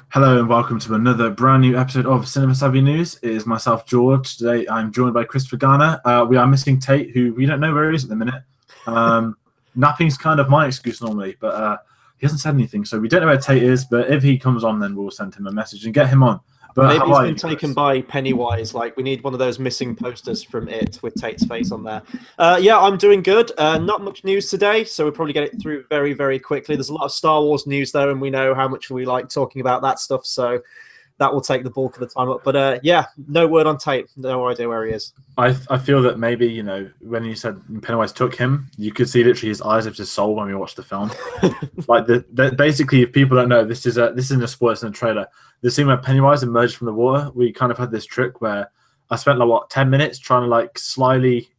Hello and welcome to another brand new episode of Cinema Savvy News. It is myself, George. Today I'm joined by Christopher Garner. We are missing Tate, who we don't know where he is at the minute. Napping's kind of my excuse normally, but he hasn't said anything, so we don't know where Tate is. But if he comes on, then we'll send him a message and get him on. But maybe he's been taken by Pennywise. Like, we need one of those missing posters from It with Tate's face on there. Yeah, I'm doing good. Not much news today, so we'll probably get it through very, very quickly. There's a lot of Star Wars news, though, and we know how much we like talking about that stuff, so that will take the bulk of the time up. But yeah, no word on Tate. No idea where he is. I feel that maybe, you know, when you said Pennywise took him, you could see literally his eyes of his soul when we watched the film. Like, basically, if people don't know, this isn't a spoiler, it's in a trailer. The scene where Pennywise emerged from the water, we kind of had this trick where I spent like 10 minutes trying to like slyly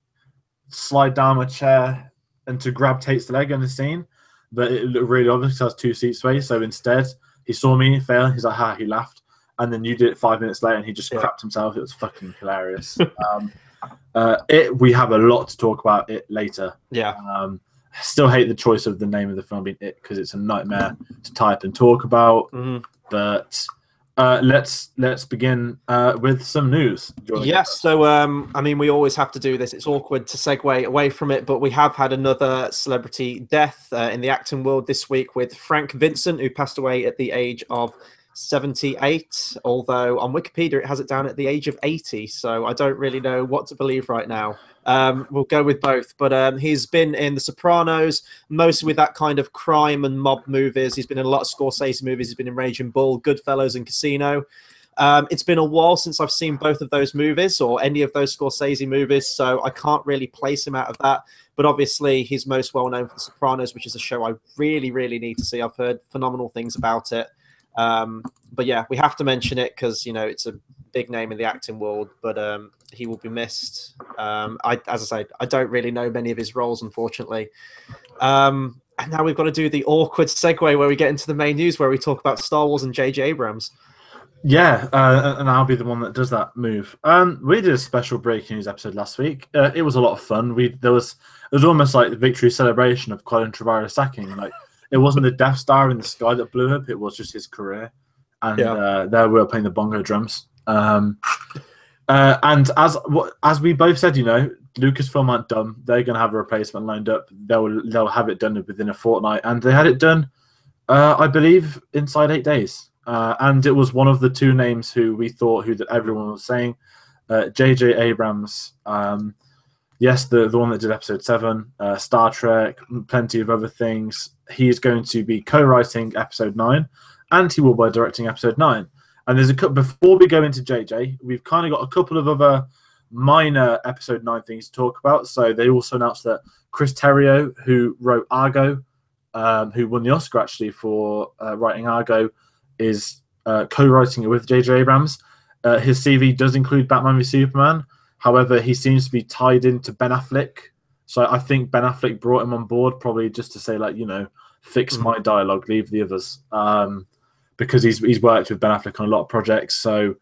slide down my chair and to grab Tate's leg in the scene, but it looked really obvious because I was 2 seats away. So instead, he saw me fail. He's like, "Ha!" He laughed, and then you did it 5 minutes later, and he just crapped himself. It was fucking hilarious. We have a lot to talk about it later. Yeah. I still hate the choice of the name of the film being It because it's a nightmare to type and talk about. But let's begin with some news. Yes, so I mean, we always have to do this. It's awkward to segue away from it, but we have had another celebrity death in the acting world this week with Frank Vincent, who passed away at the age of 78, although on Wikipedia it has it down at the age of 80, so I don't really know what to believe right now. We'll go with both, but he's been in The Sopranos, mostly with that kind of crime and mob movies. He's been in a lot of Scorsese movies. He's been in Raging Bull, Goodfellas, and Casino. It's been a while since I've seen both of those movies or any of those Scorsese movies, so I can't really place him out of that. But obviously, he's most well known for The Sopranos, which is a show I really, really need to see. I've heard phenomenal things about it. But yeah, we have to mention it because, you know, it's a big name in the acting world, but he will be missed. As I say, I don't really know many of his roles, unfortunately. And now we've got to do the awkward segue where we get into the main news, where we talk about Star Wars and JJ Abrams. Yeah, and I'll be the one that does that move. We did a special breaking news episode last week. It was a lot of fun. It was almost like the victory celebration of Colin Trevorrow's sacking. Like, it wasn't the Death Star in the sky that blew up; it was just his career. And there we were playing the bongo drums. And as we both said, you know, Lucasfilm aren't dumb. They're going to have a replacement lined up. They'll have it done within a fortnight, and they had it done, I believe, inside 8 days. And it was one of the two names who that everyone was saying, JJ Abrams. Yes, the one that did Episode 7, Star Trek, plenty of other things. He is going to be co-writing Episode 9, and he will be directing Episode 9. And there's before we go into JJ, we've kind of got a couple of other minor Episode 9 things to talk about. So they also announced that Chris Terrio, who wrote Argo, who won the Oscar actually for writing Argo, is co-writing it with JJ Abrams. His CV does include Batman v Superman. However, he seems to be tied into Ben Affleck. So I think Ben Affleck brought him on board probably just to say, like, you know, fix my dialogue, leave the others. Because he's worked with Ben Affleck on a lot of projects. So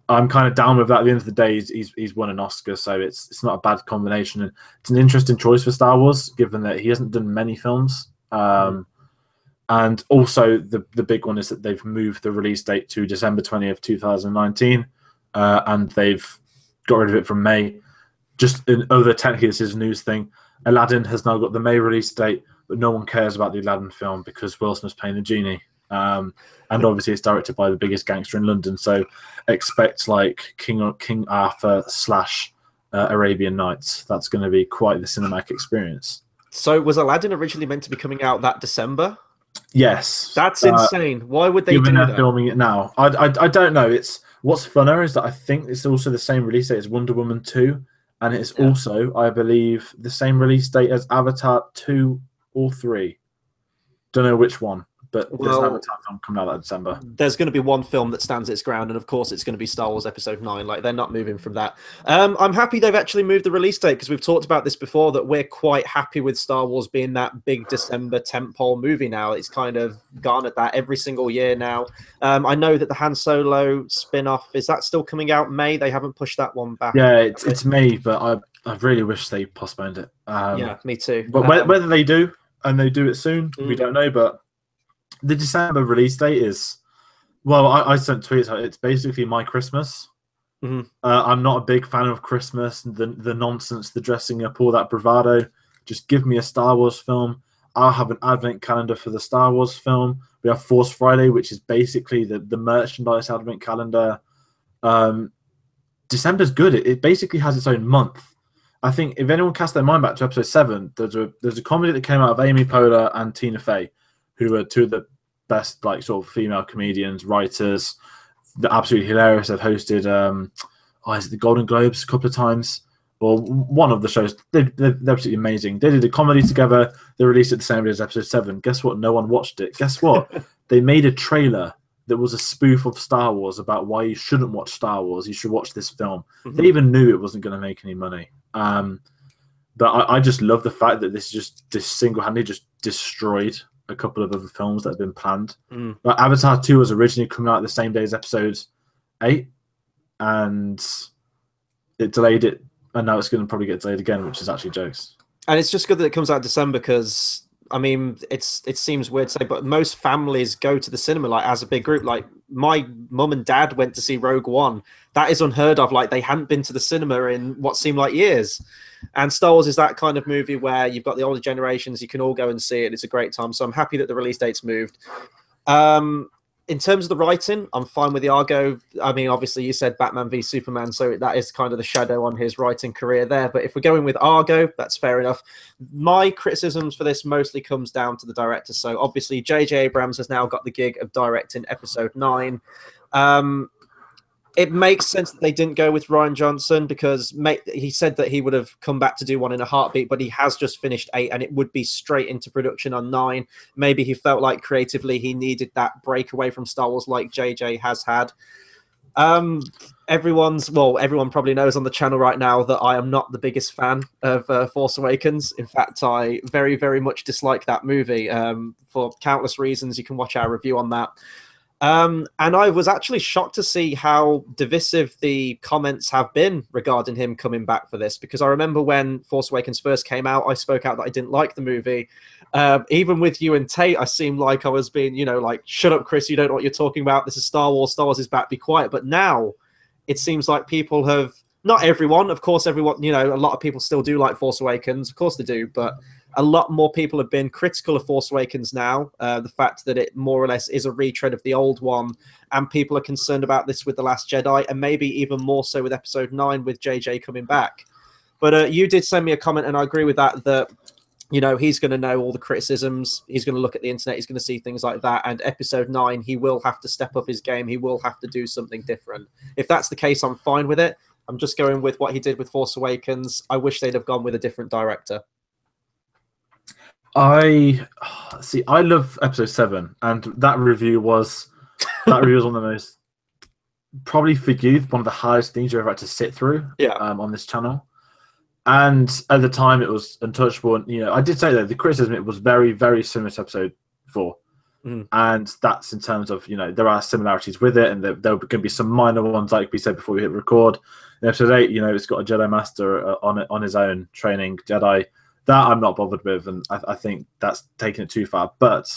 I'm kind of down with that. At the end of the day, he's won an Oscar, so it's not a bad combination. And it's an interesting choice for Star Wars, given that he hasn't done many films. And also the big one is that they've moved the release date to December 20th, 2019, and they've got rid of it from May. Just technically this is a news thing. Aladdin has now got the May release date, but no one cares about the Aladdin film because Will Smith's playing the genie. And obviously it's directed by the biggest gangster in London, so expect like King Arthur / Arabian Nights. That's going to be quite the cinematic experience. So was Aladdin originally meant to be coming out that December? Yes. That's insane. Why would they do that? They're filming it now. I don't know. What's funner is that I think it's also the same release date as Wonder Woman 2, and it's also, I believe, the same release date as Avatar 2 or 3. Don't know which one, but there's an Avatar film coming out that December. There's going to be one film that stands its ground, and of course it's going to be Star Wars Episode 9. Like, they're not moving from that. I'm happy they've actually moved the release date, because we've talked about this before, that we're quite happy with Star Wars being that big December tentpole movie now. It's kind of garnered that every single year now. I know that the Han Solo spin-off, is that still coming out May? They haven't pushed that one back. Yeah, it's May, but I really wish they postponed it. Yeah, me too. But whether they do, and they do it soon, we don't know, but the December release date is Well, I sent tweets out. It's basically my Christmas. Mhm. I'm not a big fan of Christmas, the nonsense, the dressing up, all that bravado. Just give me a Star Wars film. I'll have an advent calendar for the Star Wars film. We have Force Friday, which is basically the merchandise advent calendar. December's good. It basically has its own month. I think if anyone cast their mind back to episode 7, there's a comedy that came out of Amy Poehler and Tina Fey, who are two of the best like sort of female comedians, writers. They're absolutely hilarious. They've hosted is it the Golden Globes a couple of times, or one of the shows. They're absolutely amazing. They did a comedy together. They released it the same day as episode 7. Guess what? No one watched it. Guess what? They made a trailer that was a spoof of Star Wars about why you shouldn't watch Star Wars. You should watch this film. Mhm. They even knew it wasn't going to make any money. But I just love the fact that this single-handedly just destroyed a couple of other films that have been planned. Like Avatar 2 was originally coming out the same day as episode 8, and it delayed it, and now it's going to probably get delayed again, which is actually jokes. And it's just good that it comes out in December because, I mean, it seems weird to say, but most families go to the cinema like as a big group. Like my mum and dad went to see Rogue One. That is unheard of. Like they hadn't been to the cinema in what seemed like years. And Star Wars is that kind of movie where you've got the older generations, you can all go and see it. It's a great time. So I'm happy that the release date's moved. In terms of the writing, I'm fine with the Argo. I mean, obviously you said Batman v Superman, so that is kind of the shadow on his writing career there. But if we're going with Argo, that's fair enough. My criticisms for this mostly comes down to the director. So obviously JJ Abrams has now got the gig of directing episode 9. It makes sense that they didn't go with Rian Johnson because he said that he would have come back to do 1 in a heartbeat, but he has just finished 8 and it would be straight into production on 9. Maybe he felt like creatively he needed that break away from Star Wars like JJ has had. Everyone probably knows on the channel right now that I am not the biggest fan of Force Awakens. In fact, I very, very much dislike that movie for countless reasons. You can watch our review on that. And I was actually shocked to see how divisive the comments have been regarding him coming back for this, because I remember when Force Awakens first came out, I spoke out that I didn't like the movie. Even with you and Tate, I seemed like I was being, like, shut up, Chris, you don't know what you're talking about. This is Star Wars. Star Wars is back. Be quiet. But now it seems like people have, not everyone, of course, everyone, a lot of people still do like Force Awakens. Of course they do. But a lot more people have been critical of Force Awakens now. The fact that it more or less is a retread of the old one, and people are concerned about this with The Last Jedi, and maybe even more so with Episode 9 with JJ coming back. But you did send me a comment, and I agree with that, he's going to know all the criticisms. He's going to look at the internet. He's going to see things like that. And Episode 9, he will have to step up his game. He will have to do something different. If that's the case, I'm fine with it. I'm just going with what he did with Force Awakens. I wish they'd have gone with a different director. I love episode 7, and that review was one of the most, probably for you, one of the hardest things you ever had to sit through on this channel. And at the time it was untouchable, and I did say that the criticism, it was very, very similar to episode 4. And that's in terms of there are similarities with it, and there are going to be some minor ones, like we said before we hit record. In episode 8, it's got a Jedi Master on his own training Jedi. That I'm not bothered with, and I think that's taking it too far. But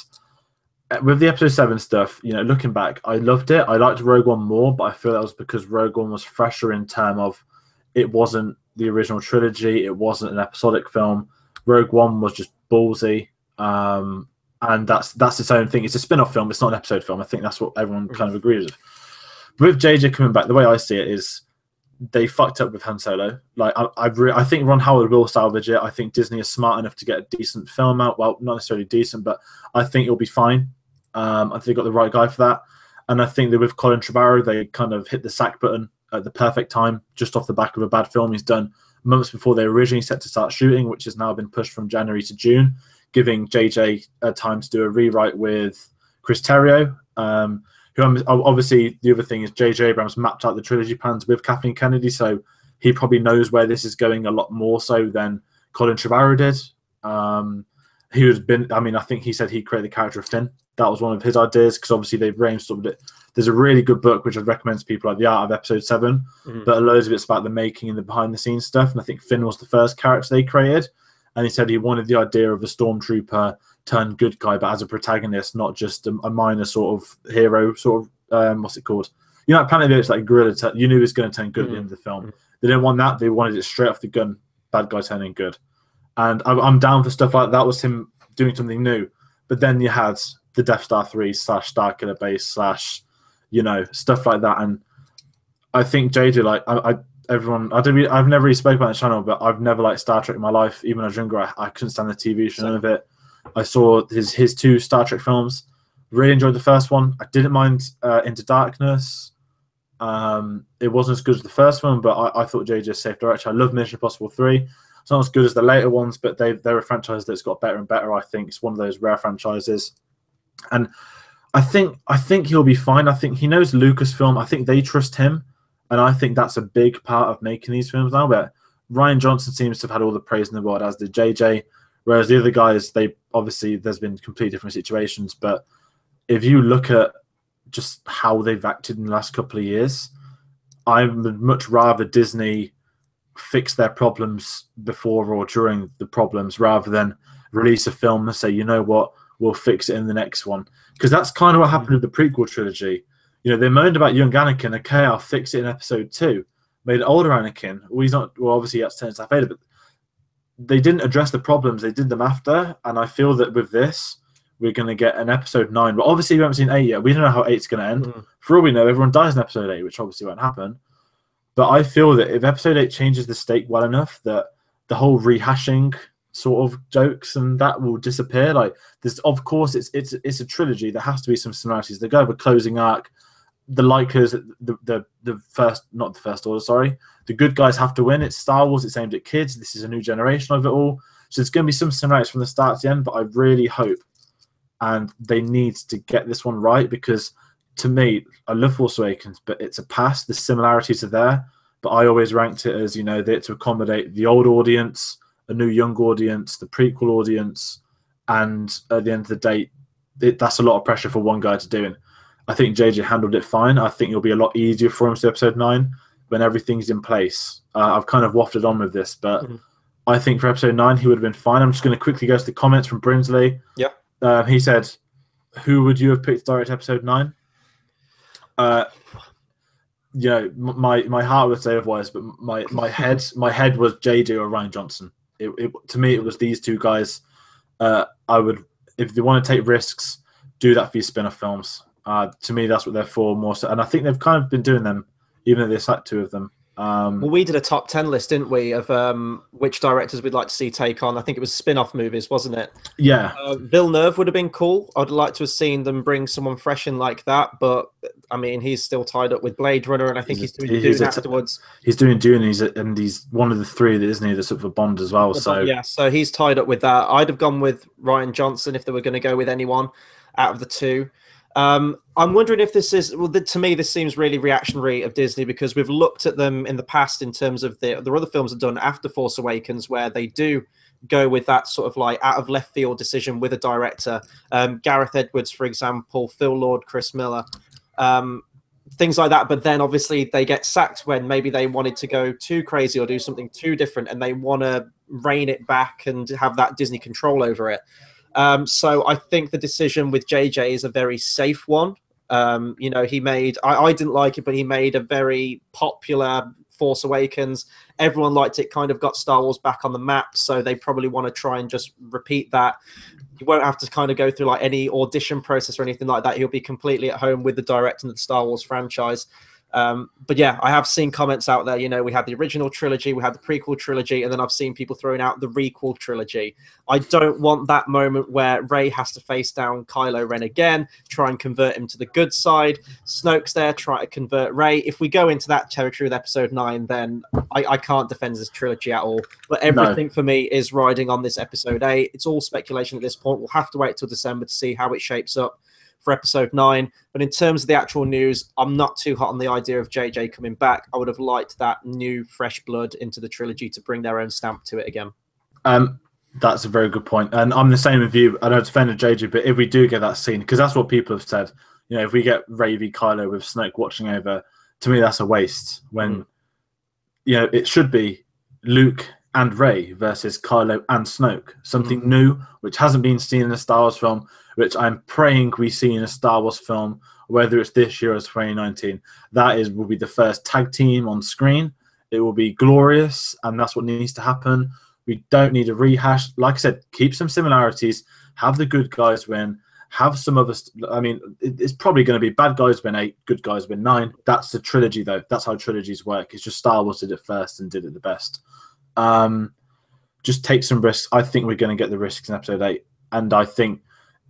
with the episode 7 stuff, looking back, I loved it. I liked Rogue One more, but I feel that was because Rogue One was fresher in terms of it wasn't the original trilogy. It wasn't an episodic film. Rogue One was just ballsy, and that's its own thing. It's a spin-off film. It's not an episode film. I think that's what everyone kind of agrees with. With JJ coming back, the way I see it is, they fucked up with Han Solo. Like I think Ron Howard will salvage it. I think Disney is smart enough to get a decent film out. Well, not necessarily decent, but I think it'll be fine. I think they got the right guy for that. And I think that with Colin Trevorrow, they kind of hit the sack button at the perfect time, just off the back of a bad film he's done months before they originally set to start shooting, which has now been pushed from January to June, giving JJ time to do a rewrite with Chris Terrio. Obviously, the other thing is JJ Abrams mapped out the trilogy plans with Kathleen Kennedy, so he probably knows where this is going a lot more so than Colin Trevorrow did. I think he said he created the character of Finn. That was one of his ideas, because obviously they've brainstormed it. There's a really good book which I'd recommend to people, like The Art of Episode 7, but loads of it's about the making and the behind-the-scenes stuff, and I think Finn was the first character they created, and he said he wanted the idea of a stormtrooper turned good guy, but as a protagonist, not just a minor sort of hero sort of what's it called? You know, Planet of the Apes, like gorilla. You knew it was going to turn good at the end of the film. They didn't want that. They wanted it straight off the gun. Bad guy turning good. And I'm down for stuff like that. Was him doing something new. But then you had the Death Star 3 / Starkiller Base / stuff like that. And I think JJ, like I've never really spoken about the channel, but I've never liked Star Trek in my life. Even when I was younger, I couldn't stand the TV show, none of it. I saw his 2 Star Trek films. Really enjoyed the first one. I didn't mind Into Darkness. It wasn't as good as the first one, but I thought JJ saved direction. I love Mission Impossible 3. It's not as good as the later ones, but they're a franchise that's got better and better. I think it's one of those rare franchises, and I think he'll be fine. I think he knows Lucasfilm. I think they trust him, and I think that's a big part of making these films now. But Rian Johnson seems to have had all the praise in the world, as did JJ. Whereas the other guys, there's been completely different situations. But if you look at just how they've acted in the last couple of years, I would much rather Disney fix their problems before or during the problems rather than release a film and say, you know what, we'll fix it in the next one. Because that's kind of what happened with the prequel trilogy. They moaned about young Anakin. Okay, I'll fix it in episode 2. Made older Anakin. Well, he's not. Well, obviously, that's turns out Vader, but they didn't address the problems. They did them after, and I feel that with this, we're going to get an episode 9. But obviously, we haven't seen 8 yet. We don't know how 8's going to end. For all we know, everyone dies in episode 8, which obviously won't happen. But I feel that if episode 8 changes the stake well enough, that the whole rehashing sort of jokes and that will disappear. Like this, of course, it's a trilogy. There has to be some similarities. They go have a closing arc. The Likers, the first, not the First Order, sorry. The good guys have to win. It's Star Wars. It's aimed at kids. This is a new generation of it all. So it's going to be some similarities from the start to the end. But I really hope, and they need to get this one right, because to me, I love Force Awakens, but it's a pass. The similarities are there, but I always ranked it as, to accommodate the old audience, a new young audience, the prequel audience, and at the end of the day, that's a lot of pressure for one guy to do. And I think JJ handled it fine. I think it'll be a lot easier for him to episode 9 when everything's in place. I've kind of wafted on with this, but I think for episode 9, he would have been fine. I'm just going to quickly go to the comments from Brinsley. Yeah. He said, who would you have picked to direct episode 9? My heart would say otherwise, but my head was JJ or Rian Johnson. To me, it was these 2 guys. I would, if they want to take risks, do that for your spin-off films. To me, that's what they're for more so, and I think they've kind of been doing them, even though they sacked 2 of them. Well, we did a top 10 list, didn't we, of which directors we'd like to see take on. I think it was spin-off movies, wasn't it? Yeah. Villeneuve would have been cool. I'd like to have seen them bring someone fresh in like that, but I mean, he's still tied up with Blade Runner, and I think he's doing Dune afterwards. He's doing Dune, and he's one of the 3, isn't he? That's up for Bond as well. So he's tied up with that. I'd have gone with Rian Johnson if they were going to go with anyone out of the 2. I'm wondering if this is, well, to me, this seems really reactionary of Disney, because we've looked at them in the past in terms of the other films have done after Force Awakens, where they do go with that sort of like out of left field decision with a director. Gareth Edwards, for example, Phil Lord, Chris Miller, things like that. But then obviously they get sacked when maybe they wanted to go too crazy or do something too different, and they want to rein it back and have that Disney control over it. So I think the decision with JJ is a very safe one. He made, I didn't like it, but he made a very popular Force Awakens. Everyone liked it, kind of got Star Wars back on the map. So they probably want to try and just repeat that. You won't have to kind of go through like any audition process or anything like that. He'll be completely at home with the directing of the Star Wars franchise. But yeah, I have seen comments out there, we had the original trilogy, we had the prequel trilogy, and then I've seen people throwing out the requel trilogy. I don't want that moment where Rey has to face down Kylo Ren again, try and convert him to the good side. Snoke's there, try to convert Rey. If we go into that territory with episode 9, then I can't defend this trilogy at all. But everything for me is riding on this episode 8. It's all speculation at this point. We'll have to wait till December to see how it shapes up for episode 9. But in terms of the actual news, I'm not too hot on the idea of JJ coming back. I would have liked that new fresh blood into the trilogy to bring their own stamp to it again. That's a very good point. And I'm the same with you. I don't defend JJ, but if we do get that scene, because that's what people have said, if we get Rey v Kylo with Snoke watching over, to me that's a waste. When it should be Luke and Rey versus Kylo and Snoke, something new which hasn't been seen in a Star Wars film. which I'm praying we see in a Star Wars film, whether it's this year or 2019. That will be the first tag team on screen. It will be glorious, and that's what needs to happen. We don't need a rehash. Like I said, keep some similarities, have the good guys win, have some other. I mean, it's probably going to be bad guys win 8, good guys win 9. That's the trilogy, though. That's how trilogies work. It's just Star Wars did it first and did it the best. Just take some risks. I think we're going to get the risks in episode 8, and I think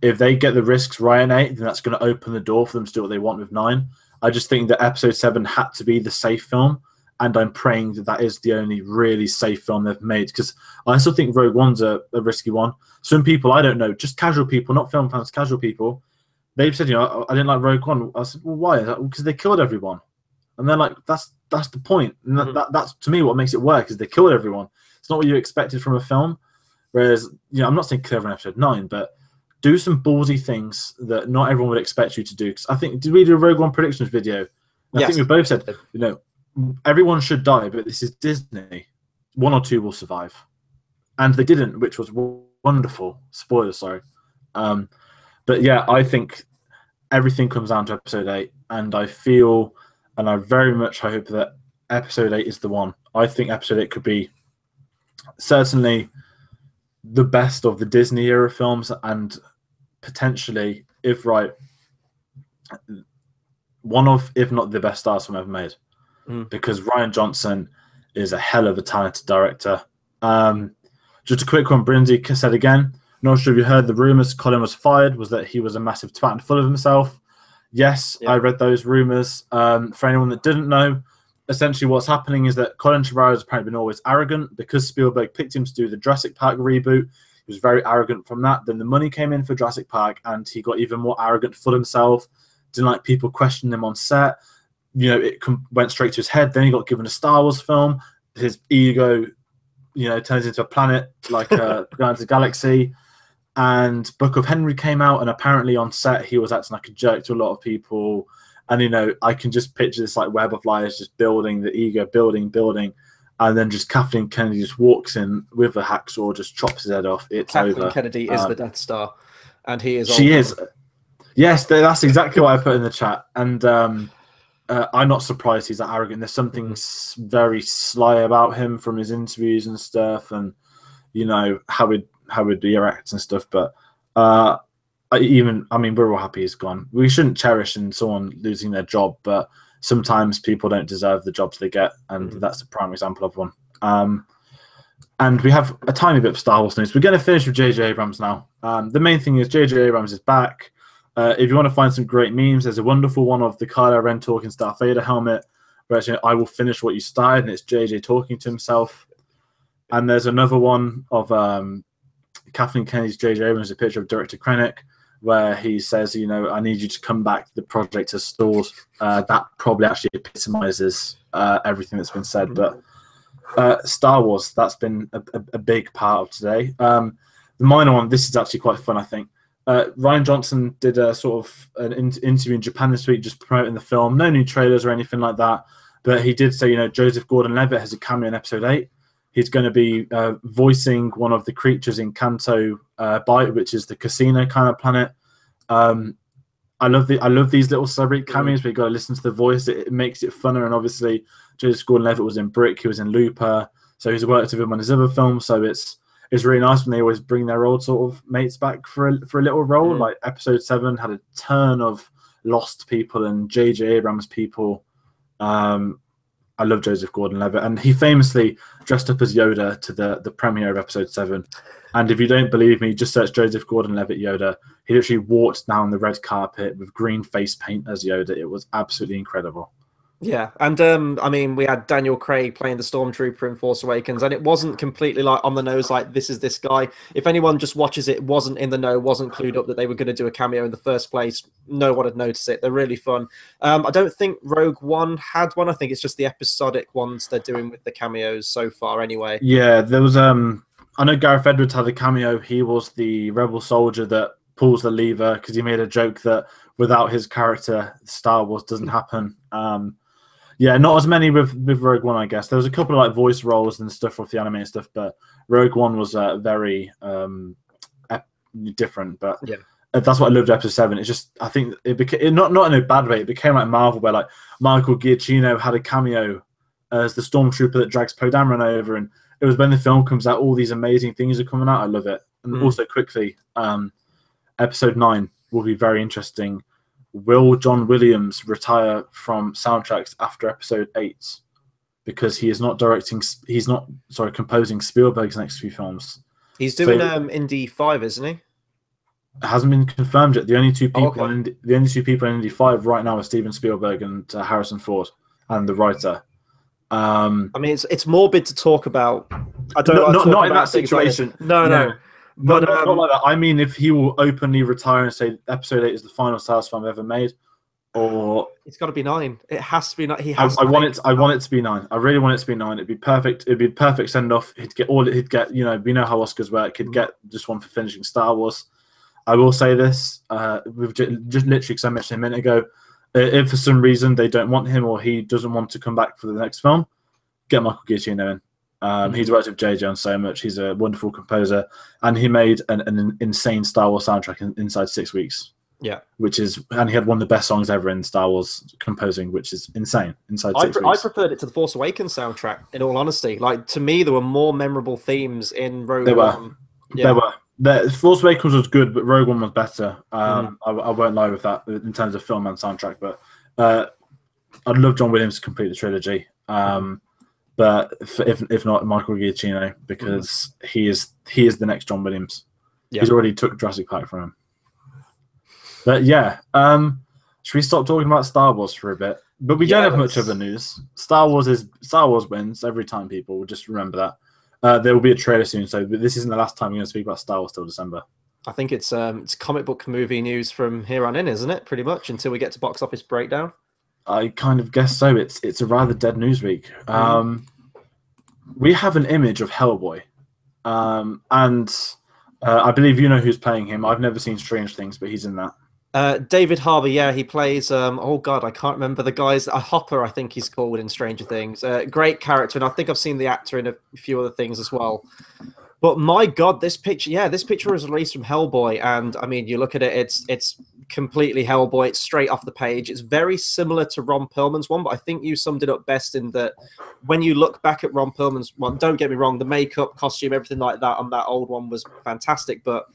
if they get the risks right in 8, then that's going to open the door for them to do what they want with 9. I just think that episode 7 had to be the safe film, and I'm praying that that is the only really safe film they've made, because I still think Rogue One's a risky one. Some people, I don't know, just casual people, not film fans, casual people, they've said, I didn't like Rogue One. I said, well, why? Because they killed everyone. And they're like, that's the point. And that's, to me, what makes it work, is they killed everyone. It's not what you expected from a film. Whereas, I'm not saying kill everyone in episode 9, but do some ballsy things that not everyone would expect you to do. Because I think, did we do a Rogue One predictions video? Yes. I think we both said, everyone should die, but this is Disney. 1 or 2 will survive. And they didn't, which was wonderful. Spoiler, sorry. But yeah, I think everything comes down to episode 8. And I feel, and I very much hope that episode 8 is the one. I think episode 8 could be certainly the best of the Disney era films, and potentially, if right, one of, if not the best Star Wars film ever made. Because Rian Johnson is a hell of a talented director. Just a quick one, Brindy said again, not sure if you heard the rumours Colin was fired, was that he was a massive twat and full of himself. Yes, yeah. I read those rumours. For anyone that didn't know, essentially what's happening is that Colin Trevorrow has apparently been always arrogant. Because Spielberg picked him to do the Jurassic Park reboot, he was very arrogant from that. Then the money came in for Jurassic Park, and he got even more arrogant, full of himself. Didn't like people questioning him on set. It went straight to his head. Then he got given a Star Wars film. His ego, turns into a planet like Guardians of the Galaxy. And Book of Henry came out, and apparently on set he was acting like a jerk to a lot of people. And I can just picture this like web of lies just building, the ego building, and then just Kathleen Kennedy just walks in with a hacksaw, just chops his head off. It's Kathleen over. Kennedy is the Death Star, and he is. She is. Yes, that's exactly what I put in the chat, and I'm not surprised he's that arrogant. There's something very sly about him from his interviews and stuff, and how he'd react and stuff. But we're all happy he's gone. We shouldn't cherish in someone losing their job, but sometimes people don't deserve the jobs they get, and that's a prime example of one. And we have a tiny bit of Star Wars news. We're going to finish with JJ Abrams now. The main thing is JJ Abrams is back. If you want to find some great memes, there's a wonderful one of the Kylo Ren talking Darth Vader helmet, where it's, I will finish what you started, and it's JJ talking to himself. And there's another one of Kathleen Kennedy's JJ Abrams, a picture of Director Krennic, where he says, I need you to come back. The project has stalled. That probably actually epitomizes everything that's been said. But Star Wars, that's been a big part of today. The minor one, this is actually quite fun, I think. Rian Johnson did a sort of an interview in Japan this week, just promoting the film. No new trailers or anything like that. But he did say, Joseph Gordon-Levitt has a cameo in episode 8. He's going to be voicing one of the creatures in Canto Bight, which is the casino kind of planet. I love these little celebrity cameos, but you got to listen to the voice. It makes it funner. And obviously, Joseph Gordon-Levitt was in Brick. He was in Looper. So he's worked with him on his other films. So it's really nice when they always bring their old sort of mates back for a little role. Like episode 7 had a ton of Lost people and JJ Abrams people. I love Joseph Gordon-Levitt, and he famously dressed up as Yoda to the premiere of episode 7. And if you don't believe me, just search Joseph Gordon-Levitt Yoda. He literally walked down the red carpet with green face paint as Yoda. It was absolutely incredible. Yeah, and we had Daniel Craig playing the Stormtrooper in Force Awakens, and it wasn't completely like on the nose, like this is this guy. If anyone just watches it, wasn't in the know, wasn't clued up that they were going to do a cameo in the first place, no one would notice it. They're really fun. I don't think Rogue One had one. I think it's just the episodic ones they're doing with the cameos so far anyway. Yeah, there was I know Gareth Edwards had a cameo. He was the rebel soldier that pulls the lever, because he made a joke that without his character, Star Wars doesn't happen. Yeah, not as many with Rogue One, I guess. There was a couple of like voice roles and stuff with the animated stuff, but Rogue One was very different. But yeah, That's what I loved episode 7. It's just, I think it became not in a bad way. It became like Marvel, where like Michael Giacchino had a cameo as the stormtrooper that drags Poe Dameron over, and it was when the film comes out, all these amazing things are coming out. I love it. And also quickly, episode 9 will be very interesting. Will John Williams retire from soundtracks after episode 8 because he's not composing Spielberg's next few films? He's doing Indy 5, isn't he? It hasn't been confirmed yet. The only two people in Indy 5 right now are Steven Spielberg and Harrison Ford, and the writer. I mean, it's morbid to talk about. I don't not in that situation. No. But not like that. I mean, if he will openly retire and say episode 8 is the final Star Wars film ever made, or it's got to be 9. It has to be 9. I want it to be 9. I really want it to be 9. It'd be perfect. It'd be a perfect send off. He'd get all. He'd get. You know, we know how Oscars work. He'd get just one for finishing Star Wars. I will say this. We've just literally, because I mentioned a minute ago, if for some reason they don't want him or he doesn't want to come back for the next film, get Michael Giacchino in. He's worked with JJ on so much. He's a wonderful composer, and he made an insane Star Wars soundtrack inside 6 weeks. Yeah, and he had one of the best songs ever in Star Wars composing, which is insane. Inside 6 weeks. I preferred it to the Force Awakens soundtrack. In all honesty, like to me, there were more memorable themes in Rogue One. There were. The Force Awakens was good, but Rogue One was better. I won't lie with that in terms of film and soundtrack. But I'd love John Williams to complete the trilogy. But if not, Michael Giacchino, because he is the next John Williams. Yeah. He's already took Jurassic Park from him. But yeah, should we stop talking about Star Wars for a bit? But we don't have much other news. Star Wars wins every time. People just remember that. There will be a trailer soon, so this isn't the last time we're going to speak about Star Wars till December. I think it's comic book movie news from here on in, isn't it? Pretty much until we get to box office breakdown. I kind of guess so. It's a rather dead news week. We have an image of Hellboy, and I believe you know who's playing him. I've never seen Strange Things, but he's in that. David Harbour, yeah, he plays. Oh God, I can't remember the guy's. Hopper, I think he's called in Stranger Things. Great character, and I think I've seen the actor in a few other things as well. But my God, this picture was released from Hellboy, and I mean, you look at it, it's completely Hellboy. It's straight off the page. It's very similar to Ron Perlman's one, but I think you summed it up best in that when you look back at Ron Perlman's one, don't get me wrong, the makeup, costume, everything like that on that old one was fantastic, but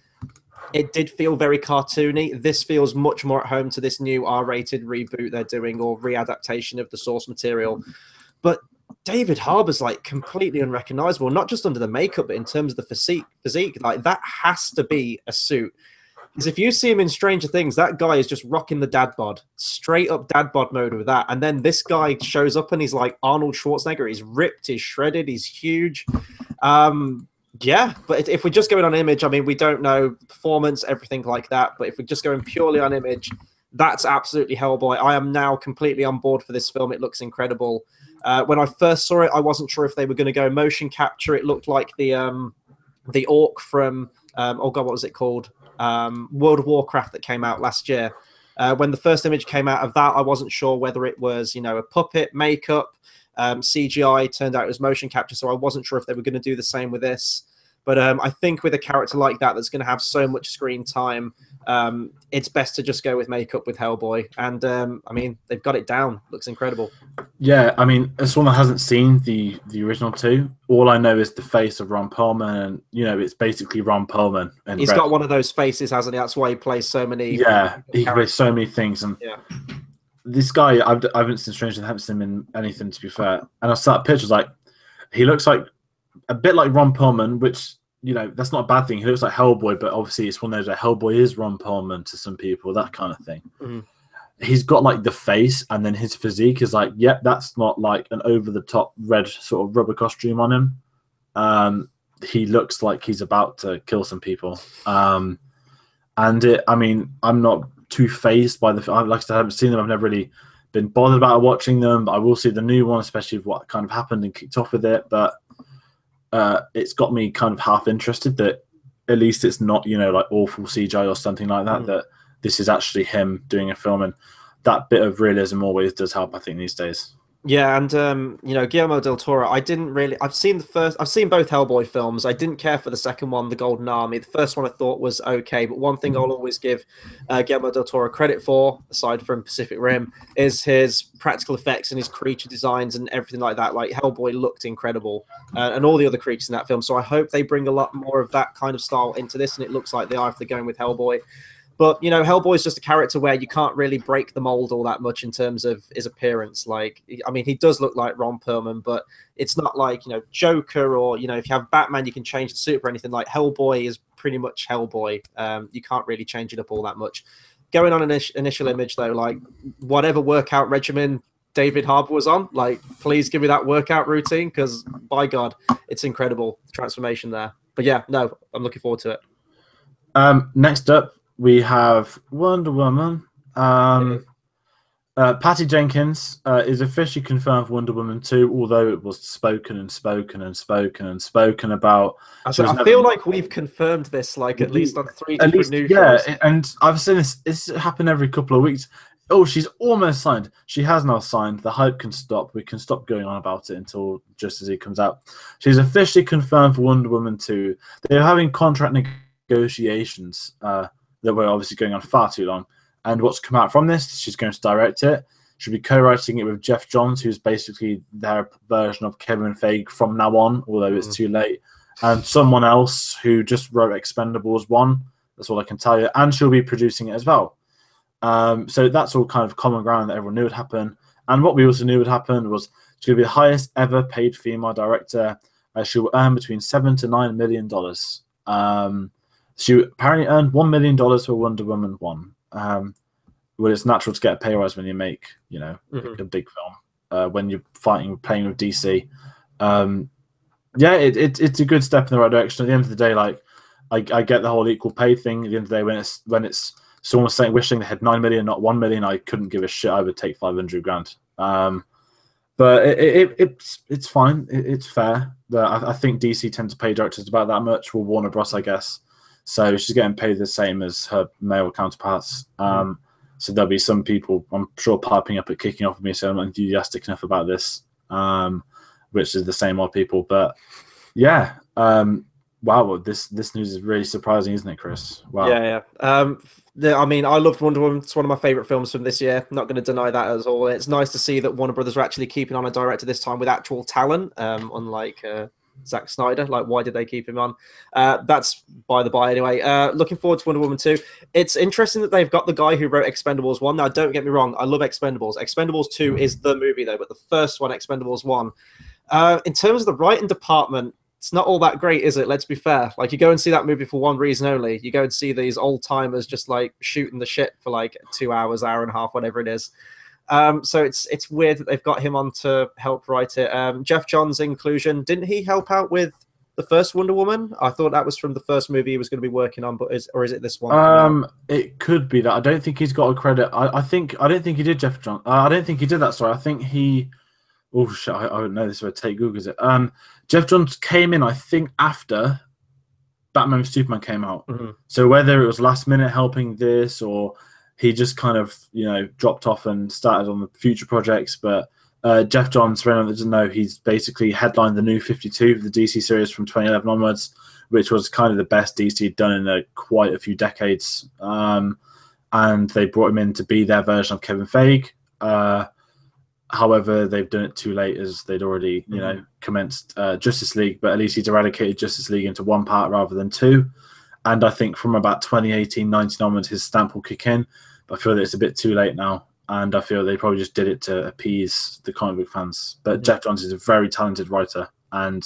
it did feel very cartoony. This feels much more at home to this new R-rated reboot they're doing or readaptation of the source material. But David Harbour's like completely unrecognizable, not just under the makeup, but in terms of the physique. Like that has to be a suit. Because if you see him in Stranger Things, that guy is just rocking the dad bod, straight up dad bod mode with that. And then this guy shows up and he's like Arnold Schwarzenegger. He's ripped, he's shredded, he's huge. Yeah, but if we're just going on image, I mean, we don't know performance, everything like that. But if we're just going purely on image, that's absolutely Hellboy. I am now completely on board for this film. It looks incredible. When I first saw it, I wasn't sure if they were going to go motion capture. It looked like the orc from oh god, what was it called? World of Warcraft that came out last year. When the first image came out of that, I wasn't sure whether it was, a puppet, makeup, CGI. Turned out it was motion capture, so I wasn't sure if they were going to do the same with this. But I think with a character like that that's going to have so much screen time, it's best to just go with makeup with Hellboy. And I mean, they've got it down. Looks incredible. Yeah, I mean, as someone that hasn't seen the original two, all I know is the face of Ron Perlman, and it's basically Ron Perlman. He's got one of those faces, hasn't he? That's why he plays so many. Yeah, he plays so many things, and this guy, I haven't seen Stranger Things, I haven't seen him in anything, to be fair. And I saw that picture, like he looks like a bit like Ron Perlman, which that's not a bad thing. He looks like Hellboy, but obviously it's one of those like Hellboy is Ron Perlman to some people, that kind of thing. Mm-hmm. He's got like the face, and then his physique is like, that's not like an over-the-top red sort of rubber costume on him. He looks like he's about to kill some people. And I mean, I'm not too phased by like I said, I haven't seen them. I've never really been bothered about watching them, but I will see the new one, especially with what kind of happened and kicked off with it. But it's got me kind of half interested that at least it's not, like awful CGI or something like that, that this is actually him doing a film. And that bit of realism always does help, I think, these days. Yeah, and you know, Guillermo del Toro, I've seen I've seen both Hellboy films. I didn't care for the second one, The Golden Army. The first one I thought was okay, but one thing I'll always give Guillermo del Toro credit for, aside from Pacific Rim, is his practical effects and his creature designs and everything like that. Like Hellboy looked incredible, and all the other creatures in that film. So I hope they bring a lot more of that kind of style into this, and it looks like they are if they're going with Hellboy. But you know, Hellboy is just a character where you can't really break the mold all that much in terms of his appearance. Like, I mean, he does look like Ron Perlman, but it's not like, you know, Joker, or, you know, if you have Batman, you can change the suit or anything. Like Hellboy is pretty much Hellboy. You can't really change it up all that much. Going on an initial image though, like whatever workout regimen David Harbour was on, like please give me that workout routine, because by God, it's incredible, the transformation there. But yeah, no, I'm looking forward to it. Next up, we have Wonder Woman. Patty Jenkins is officially confirmed for Wonder Woman 2, although it was spoken about. I feel like we've confirmed this like at least on three different news shows. Yeah, and I've seen this happen every couple of weeks. Oh, she's almost signed. She has now signed. The hype can stop. We can stop going on about it until just as it comes out. She's officially confirmed for Wonder Woman 2. They're having contract negotiations that were obviously going on far too long. And what's come out from this, she's going to direct it. She'll be co-writing it with Jeff Johns, who's basically their version of Kevin Feige from now on, although it's too late. And someone else who just wrote Expendables 1. That's all I can tell you. And she'll be producing it as well. So that's all kind of common ground that everyone knew would happen. And what we also knew would happen was she'll be the highest ever paid female director. She will earn between $7 to $9 million. She apparently earned $1 million for Wonder Woman 1. Well, it's natural to get a pay rise when you make, you know, a big film. When you're playing with DC, yeah, it's a good step in the right direction. At the end of the day, like I get the whole equal pay thing. At the end of the day, when it's someone saying wishing they had 9 million, not 1 million, I couldn't give a shit. I would take 500 grand. But it's fine. It's fair. I think DC tend to pay directors about that much. Well, Warner Bros, I guess. So she's getting paid the same as her male counterparts. So there'll be some people, I'm sure, piping up at kicking off with me, so I'm not enthusiastic enough about this, which is the same old people. But yeah, wow, this news is really surprising, isn't it, Chris? Wow. Yeah. I mean, I loved Wonder Woman. It's one of my favorite films from this year. I'm not going to deny that at all. It's nice to see that Warner Brothers are actually keeping on a director this time with actual talent, unlike Zack Snyder. Like, why did they keep him on? That's by the by anyway. Looking forward to Wonder Woman 2. It's interesting that they've got the guy who wrote Expendables 1. Now, don't get me wrong, I love Expendables. Expendables 2 is the movie, though, but the first one, Expendables 1, in terms of the writing department, it's not all that great, is it? Let's be fair. Like, you go and see that movie for one reason only. You go and see these old timers just like shooting the shit for like 2 hours, hour and a half, whatever it is. So it's weird that they've got him on to help write it. Jeff Johns' inclusion, didn't he help out with the first Wonder Woman? I thought that was from the first movie he was going to be working on, but is it this one? It could be that. I don't think he's got a credit. I don't think he did Jeff Johns. I don't think he did that. Sorry, I think he. Oh shit! I don't know this. Would take Google's it. Jeff Johns came in, I think, after Batman v Superman came out. So whether it was last minute helping this, or he just kind of, you know, dropped off and started on the future projects. But Jeff Johns, for anyone that doesn't know, he's basically headlined the new 52, the DC series from 2011 onwards, which was kind of the best DC had done in quite a few decades. And they brought him in to be their version of Kevin Feige. However, they've done it too late, as they'd already, you know, commenced Justice League. But at least he's eradicated Justice League into one part rather than two. And I think from about 2018-19 onwards, his stamp will kick in. But I feel that it's a bit too late now. And I feel they probably just did it to appease the comic book fans. But Jeff Johns is a very talented writer. And,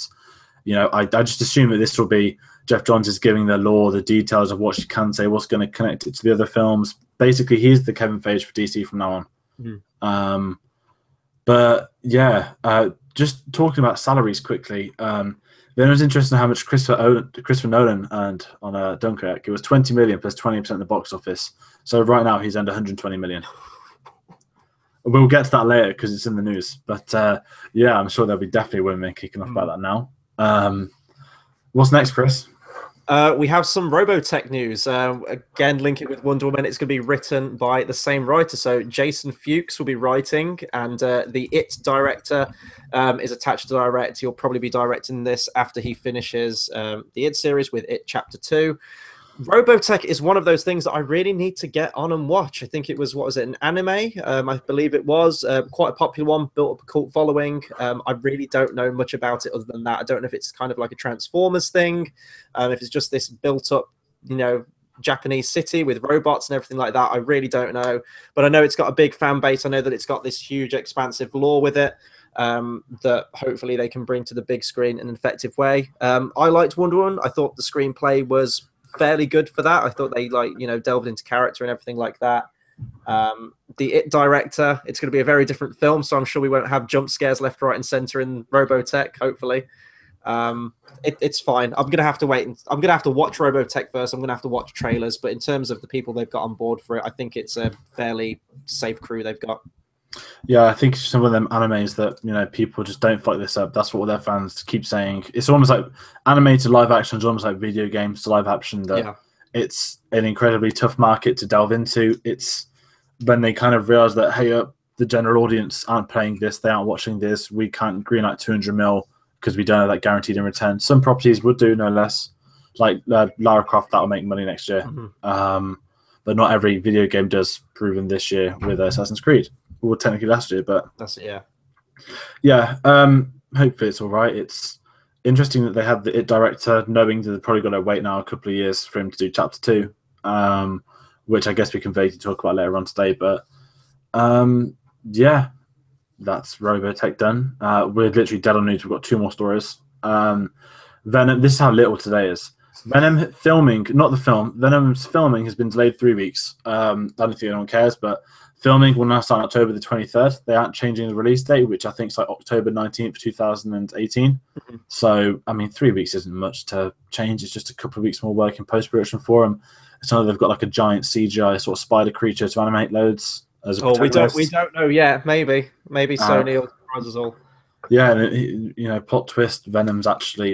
you know, I just assume that this will be Jeff Johns is giving the lore, the details of what she can say, what's going to connect it to the other films. Basically, he's the Kevin Feige for DC from now on. But yeah, just talking about salaries quickly. Then it was interesting how much Christopher Nolan earned on Dunkirk. It was 20 million plus 20% in the box office. So right now he's earned 120 million. We'll get to that later because it's in the news. But yeah, I'm sure there'll be definitely women kicking off about that now. What's next, Chris? We have some Robotech news. Again, link it with Wonder Woman. It's going to be written by the same writer. So Jason Fuchs will be writing, and the It director is attached to direct. He'll probably be directing this after he finishes the It series with It Chapter 2. Robotech is one of those things that I really need to get on and watch. I think it was, what was it, an anime? I believe it was quite a popular one, built up a cult following. I really don't know much about it other than that. I don't know if it's kind of like a Transformers thing, if it's just this built up, Japanese city with robots and everything like that. I really don't know. But I know it's got a big fan base. I know that it's got this huge, expansive lore with it that hopefully they can bring to the big screen in an effective way. I liked Wonder Woman. I thought the screenplay was fairly good for that. I thought they delved into character and everything like that. The It director, it's going to be a very different film, so I'm sure we won't have jump scares left, right, and center in Robotech. Hopefully, it's fine. I'm going to have to wait. I'm going to have to watch Robotech first. I'm going to have to watch trailers. But in terms of the people they've got on board for it, I think it's a fairly safe crew they've got. Yeah, I think some of them animes that people just don't fuck this up. That's what their fans keep saying. It's almost like anime to live action is almost like video games to live action. That it's an incredibly tough market to delve into. It's when they kind of realize that the general audience aren't playing this, they aren't watching this. We can't greenlight 200 mil because we don't have that guaranteed in return. Some properties would do no less, like Lara Croft, that'll make money next year. But not every video game does. Proven this year with Assassin's Creed. Well, technically last year, but that's it. Yeah. Hopefully it's all right. It's interesting that they have the It director, knowing that they've probably got to wait now a couple of years for him to do Chapter 2, which I guess we can vaguely talk about later on today. But yeah, that's Robotech done. We're literally dead on news. We've got 2 more stories. Venom. This is how little today is. Venom filming, not the film. Venom's filming has been delayed 3 weeks. I don't think anyone cares, but filming will now start October the 23rd. They aren't changing the release date, which I think is like October 19th, 2018. So, I mean, 3 weeks isn't much to change. It's just a couple of weeks more work in post-production for them. It's not like they've got like a giant CGI sort of spider creature to animate loads. We don't know yet. Maybe Sony will surprise us all. Yeah, and plot twist. Venom's actually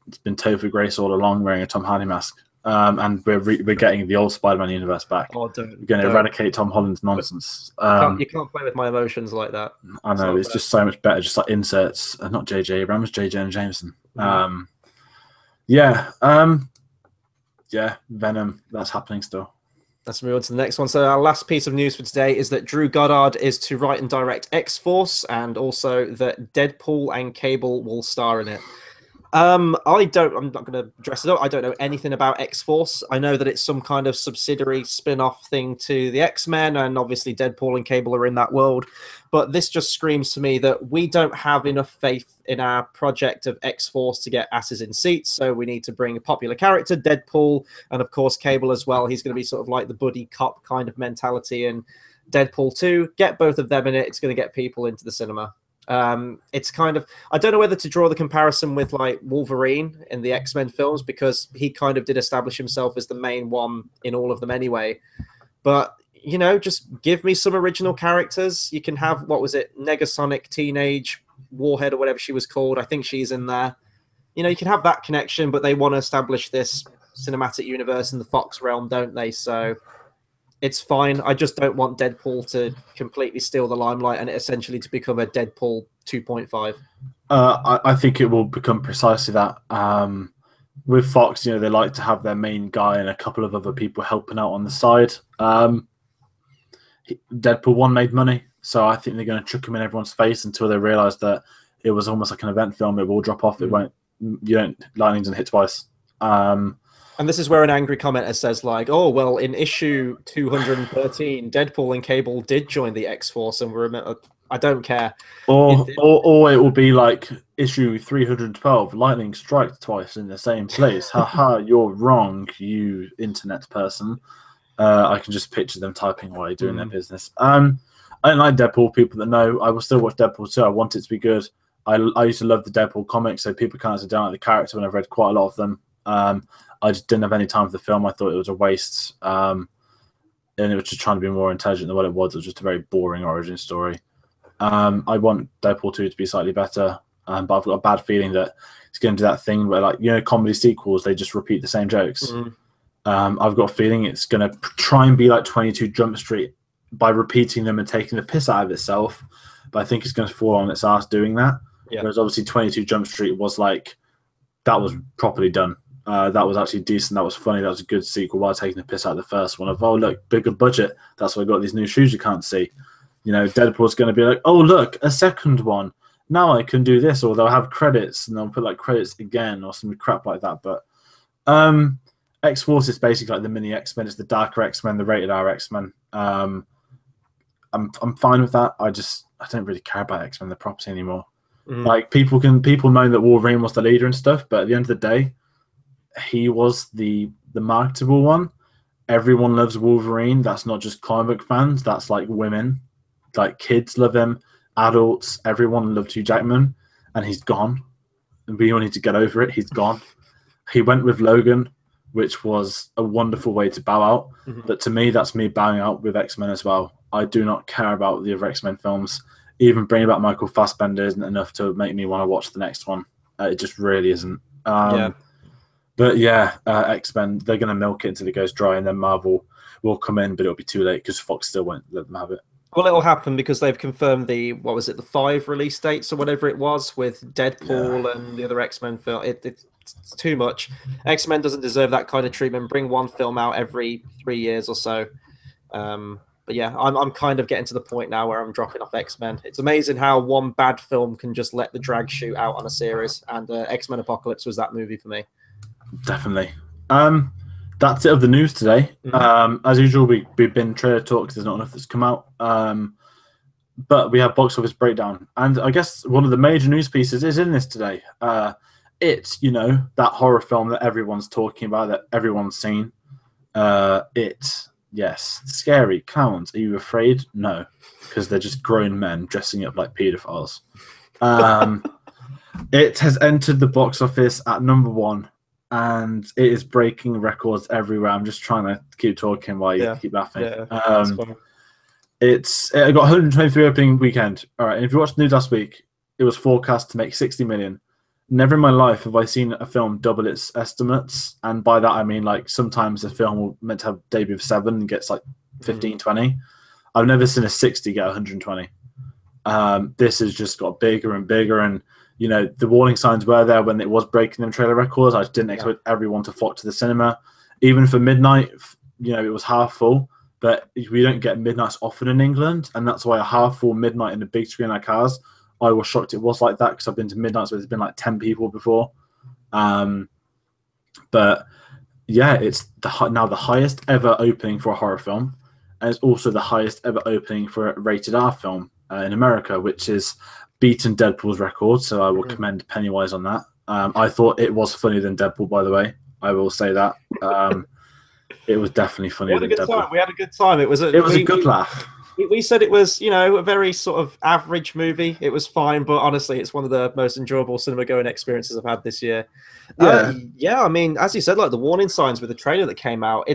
it's been Topher Grace all along wearing a Tom Hardy mask. And we're getting the old Spider-Man universe back. Oh, we're going to eradicate Tom Holland's nonsense. You can't play with my emotions like that. I know, it's just so much better. Just like inserts, not JJ Abrams, JJ Jameson. Yeah, Venom. That's happening still. Let's move on to the next one. So our last piece of news for today is that Drew Goddard is to write and direct X-Force, and also that Deadpool and Cable will star in it. I'm not going to dress it up. I don't know anything about X-Force. I know that it's some kind of subsidiary spin-off thing to the X-Men, and obviously Deadpool and Cable are in that world. But this just screams to me that we don't have enough faith in our project of X-Force to get asses in seats. So we need to bring a popular character, Deadpool, and of course Cable as well. He's going to be sort of like the buddy cop kind of mentality in Deadpool 2. Get both of them in it. It's going to get people into the cinema. It's kind of, I don't know whether to draw the comparison with like Wolverine in the X-Men films, because he kind of did establish himself as the main one in all of them anyway. But just give me some original characters. You can have, what was it, Negasonic Teenage Warhead or whatever she was called. I think she's in there. You can have that connection, but they want to establish this cinematic universe in the Fox realm, don't they? So it's fine. I just don't want Deadpool to completely steal the limelight and essentially to become a Deadpool 2.5. I think it will become precisely that. With Fox, they like to have their main guy and a couple of other people helping out on the side. Deadpool 1 made money, so I think they're going to chuck him in everyone's face until they realise that it was almost like an event film. It will drop off. It won't. Lightning doesn't hit twice. And this is where an angry commenter says, like, oh, well, in issue 213, Deadpool and Cable did join the X-Force, and I don't care. Or it will be like issue 312, Lightning strikes twice in the same place. Haha, you're wrong, you internet person. I can just picture them typing away, doing their business. I don't like Deadpool. People that know, I will still watch Deadpool 2. I want it to be good. I used to love the Deadpool comics, so people can't say down like the character when I've read quite a lot of them. I just didn't have any time for the film. I thought it was a waste. And it was just trying to be more intelligent than what it was. It was just a very boring origin story. I want Deadpool 2 to be slightly better. but I've got a bad feeling that it's going to do that thing where, like, you know, comedy sequels, they just repeat the same jokes. I've got a feeling it's going to try and be like 22 Jump Street by repeating them and taking the piss out of itself, but I think it's going to fall on its ass doing that. Whereas obviously 22 Jump Street was like, that was properly done. That was actually decent. That was funny. That was a good sequel while taking the piss out of the first one. Of, oh, look, bigger budget. That's why I got these new shoes you can't see. You know, Deadpool's going to be like, oh, look, a second one. Now I can do this. Or they'll have credits and they'll put like credits again or some crap like that. But X-Force is basically like the mini X-Men. It's the darker X-Men, the rated R X-Men. I'm fine with that. I don't really care about X-Men, the property anymore. Like people know that Wolverine was the leader and stuff, but at the end of the day, he was the marketable one. Everyone loves Wolverine. That's not just comic book fans. That's like women, like kids love him, adults. Everyone loved Hugh Jackman, and he's gone. And we all need to get over it. He's gone. He went with Logan, which was a wonderful way to bow out. But to me, that's me bowing out with X-Men as well. I do not care about the other X-Men films. Even bringing back Michael Fassbender isn't enough to make me want to watch the next one. It just really isn't. But yeah, X-Men, they're going to milk it until it goes dry, and then Marvel will come in, but it'll be too late because Fox still won't let them have it. Well, it'll happen because they've confirmed the 5 release dates or whatever it was with Deadpool and the other X-Men film. It's too much. X-Men doesn't deserve that kind of treatment. Bring one film out every 3 years or so. But yeah, I'm kind of getting to the point now where I'm dropping off X-Men. It's amazing how one bad film can just let the drag shoot out on a series, and X-Men Apocalypse was that movie for me. Definitely. That's it of the news today. As usual, we've been trailer talk because there's not enough that's come out. But we have box office breakdown, and I guess one of the major news pieces is in this today. It's, you know, that horror film that everyone's talking about, that everyone's seen. Yes, scary clowns. Are you afraid? No, because they're just grown men dressing up like paedophiles. It has entered the box office at number 1, and it is breaking records everywhere. I'm just trying to keep talking while you keep laughing. It got 123 opening weekend. All right, and if you watched the news last week, it was forecast to make 60 million. Never in my life have I seen a film double its estimates, and by that I mean, like, sometimes a film will meant to have a debut of 7 and gets like 15, 20. I've never seen a 60 get 120. This has just got bigger and bigger, and you know, the warning signs were there when it was breaking them trailer records. I just didn't expect everyone to flock to the cinema. Even for midnight, you know, it was half full, but we don't get midnights often in England, and that's why a half full midnight in a big screen like ours, I was shocked it was like that, because I've been to midnights where there's been like 10 people before. But yeah, it's now the highest ever opening for a horror film, and it's also the highest ever opening for a rated R film in America, which is beaten Deadpool's record. So I will commend Pennywise on that. I thought it was funnier than Deadpool, by the way. I will say that. It was definitely funnier than Deadpool. We had a good time. It was a good laugh. We said it was, you know, a very sort of average movie. It was fine, but honestly, it's one of the most enjoyable cinema-going experiences I've had this year. I mean, as you said, like the warning signs with the trailer that came out,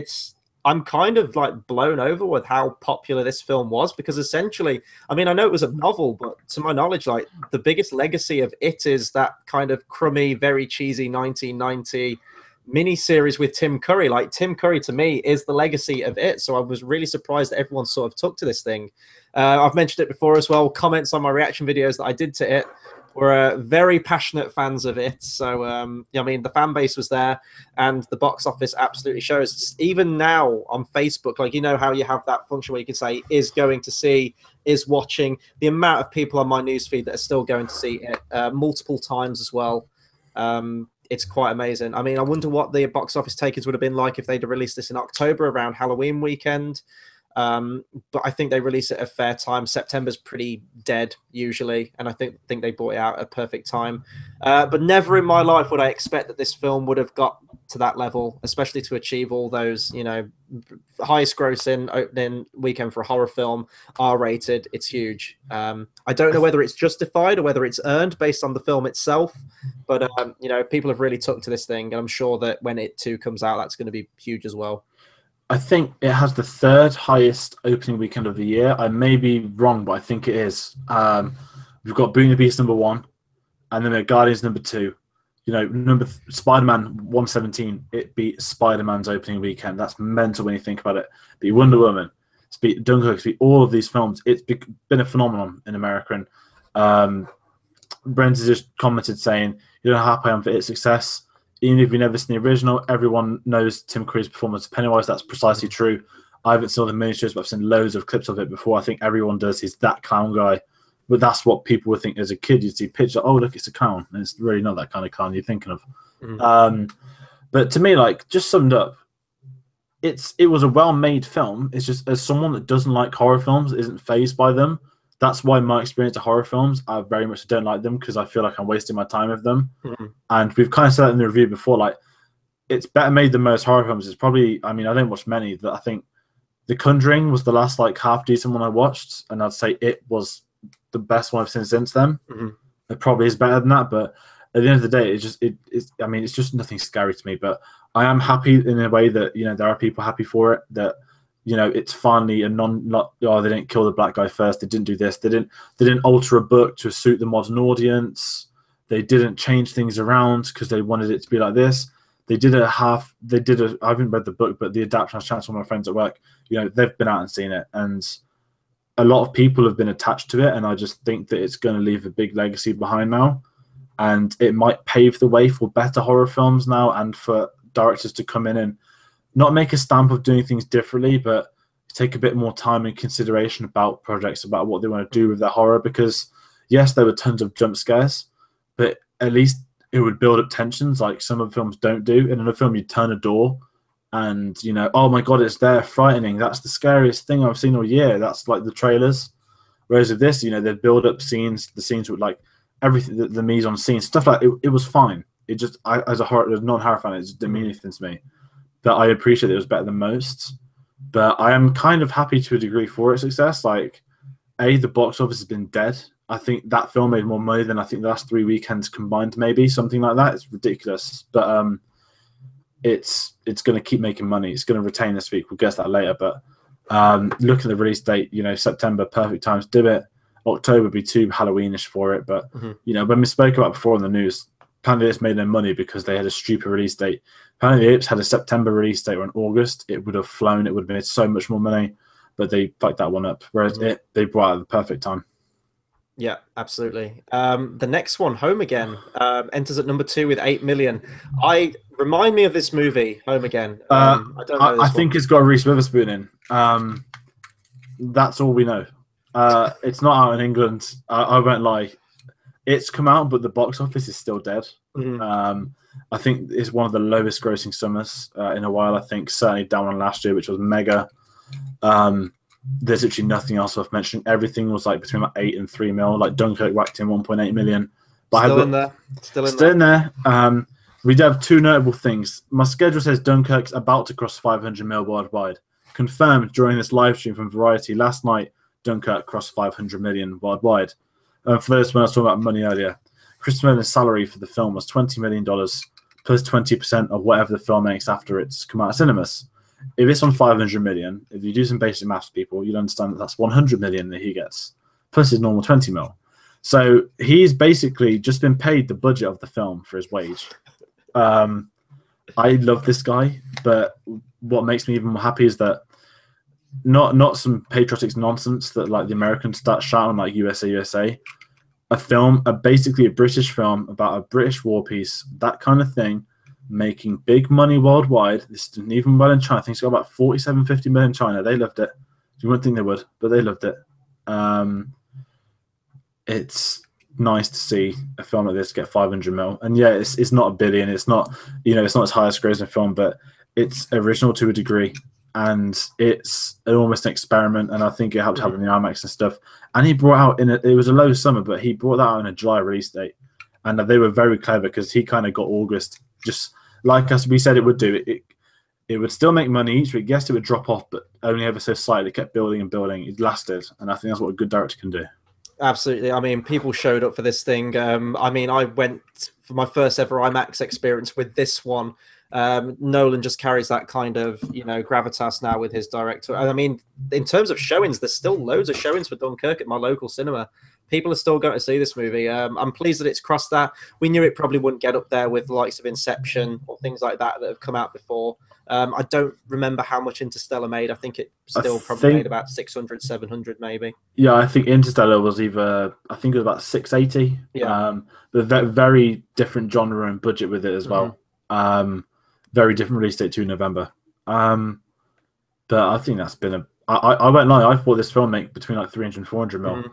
I'm kind of like blown over with how popular this film was, because essentially, I mean, I know it was a novel, but to my knowledge, like the biggest legacy of it is that kind of crummy, very cheesy 1990 mini-series with Tim Curry. Like, Tim Curry to me is the legacy of it, so I was really surprised that everyone sort of took to this thing. I've mentioned it before as well. Comments on my reaction videos that I did to it were very passionate fans of it. So I mean, the fan base was there, and the box office absolutely shows. Even now on Facebook, like, you know how you have that function where you can say is going to see, is watching. The amount of people on my newsfeed that are still going to see it multiple times as well. It's quite amazing. I mean, I wonder what the box office takers would have been like if they'd have released this in October around Halloween weekend. But I think they release it at a fair time. September's pretty dead usually, and I think they brought it out at a perfect time. But never in my life would I expect that this film would have got to that level, especially to achieve all those, you know, highest grossing opening weekend for a horror film, R-rated. It's huge. I don't know whether it's justified or whether it's earned based on the film itself, but you know, people have really took to this thing, and I'm sure that when it too comes out, that's going to be huge as well. I think it has the 3rd highest opening weekend of the year. I may be wrong, but I think it is. We've got Beauty and the Beast number 1, and then Guardians number 2. You know, Spider-Man 117, it beat Spider-Man's opening weekend. That's mental when you think about it. Beat Wonder Woman, it's beat Dunkirk, it's beat all of these films. It's been a phenomenon in America. And Brent has just commented saying, you know how happy I am for its success. Even if you've never seen the original, everyone knows Tim Curry's performance of Pennywise. That's precisely true. I haven't seen all the miniatures, but I've seen loads of clips of it before. I think everyone does. He's that clown guy. But that's what people would think as a kid. You'd see picture, oh, look, it's a clown. And it's really not that kind of clown you're thinking of. But to me, like, just summed up, it was a well-made film. It's just, as someone that doesn't like horror films, isn't fazed by them, that's why my experience of horror films, I very much don't like them, because I feel like I'm wasting my time with them. And we've kind of said that in the review before, like, it's better made than most horror films. It's probably, I mean, I don't watch many, but I think The Conjuring was the last, like, half-decent one I watched, and I'd say it was the best one I've seen since then. It probably is better than that, but at the end of the day, it's just nothing scary to me. But I am happy in a way that, you know, there are people happy for it, that, you know, it's finally a not they didn't kill the black guy first, they didn't do this, they didn't alter a book to suit the modern audience, they didn't change things around because they wanted it to be like this. I haven't read the book, but the adaptation I was chatting to my friends at work, you know, they've been out and seen it, and a lot of people have been attached to it, and I just think that it's going to leave a big legacy behind now, and it might pave the way for better horror films now, and for directors to come in and not make a stamp of doing things differently, but take a bit more time and consideration about projects, about what they want to do with their horror. Because yes, there were tons of jump scares, but at least it would build up tensions like some of the films don't do. In a film, you turn a door and, you know, oh my God, it's there, frightening. That's the scariest thing I've seen all year. That's like the trailers. Whereas with this, you know, they'd build up scenes, the scenes with like everything, the mise en scene, stuff like it was fine. It just, as a non-horror fan, it just didn't mean anything to me. But I appreciate it was better than most. But I am kind of happy to a degree for its success. Like, the box office has been dead. I think that film made more money than I think the last 3 weekends combined, maybe something like that. It's ridiculous. But it's going to keep making money. It's going to retain this week. We'll guess that later. But look at the release date. You know, September, perfect time to do it. October would be too Halloweenish for it. But you know, when we spoke about before on the news, Planet of the Apes made no money because they had a stupid release date. Planet of the Apes had a September release date or in August. It would have flown. It would have made so much more money, but they fucked that one up. Whereas they brought out at the perfect time. Yeah, absolutely. The next one, Home Again, enters at number 2 with 8 million. Remind me of this movie, Home Again. I don't know. I think it's got Reese Witherspoon in. That's all we know. It's not out in England. I won't lie. It's come out, but the box office is still dead. I think it's one of the lowest grossing summers in a while. I think certainly down on last year, which was mega. There's literally nothing else worth mentioning. Everything was like between like 8 and 3 mil. Like Dunkirk whacked in 1.8 million. But still in there. We do have 2 notable things. My schedule says Dunkirk's about to cross 500 mil worldwide. Confirmed during this live stream from Variety last night, Dunkirk crossed 500 million worldwide. For those when I was talking about money earlier, Christopher Nolan's salary for the film was $20 million plus 20% of whatever the film makes after it's come out of cinemas. If it's on 500 million, if you do some basic maths, people, you'll understand that that's 100 million that he gets, plus his normal 20 mil. So he's basically just been paid the budget of the film for his wage. I love this guy, but what makes me even more happy is that not some patriotic nonsense that like the Americans start shouting like USA, USA. Basically a British film about a British war piece, that kind of thing, making big money worldwide. This didn't even well in China. I think it's got about 47, 50 million in China. They loved it. You wouldn't think they would, but they loved it. It's nice to see a film like this get 500 mil. And yeah, it's not a billion. It's not, you know, it's not its highest grossing film, but it's original to a degree. And it's almost an experiment, and I think it helped having the IMAX and stuff. And he brought out it was a low summer, but he brought that out in a July release date, and they were very clever because he kind of got August, just like we said it would do. It would still make money each week. Yes, it would drop off, but only ever so slightly. It kept building and building. It lasted, and I think that's what a good director can do. Absolutely. I mean, people showed up for this thing. I mean, I went for my first ever IMAX experience with this one. Nolan just carries that kind of, you know, gravitas now with his director. I mean, in terms of showings, there's still loads of showings for Dunkirk at my local cinema. People are still going to see this movie. I'm pleased that it's crossed that. We knew it probably wouldn't get up there with the likes of Inception or things like that have come out before. I don't remember how much Interstellar made. I think it still probably made about 600, 700 maybe. Yeah, I think Interstellar was I think it was about 680. Yeah. But very different genre and budget with it as well. Very different release date to November. But I think that's been I won't lie, I thought this film made between like 300 and 400 mil.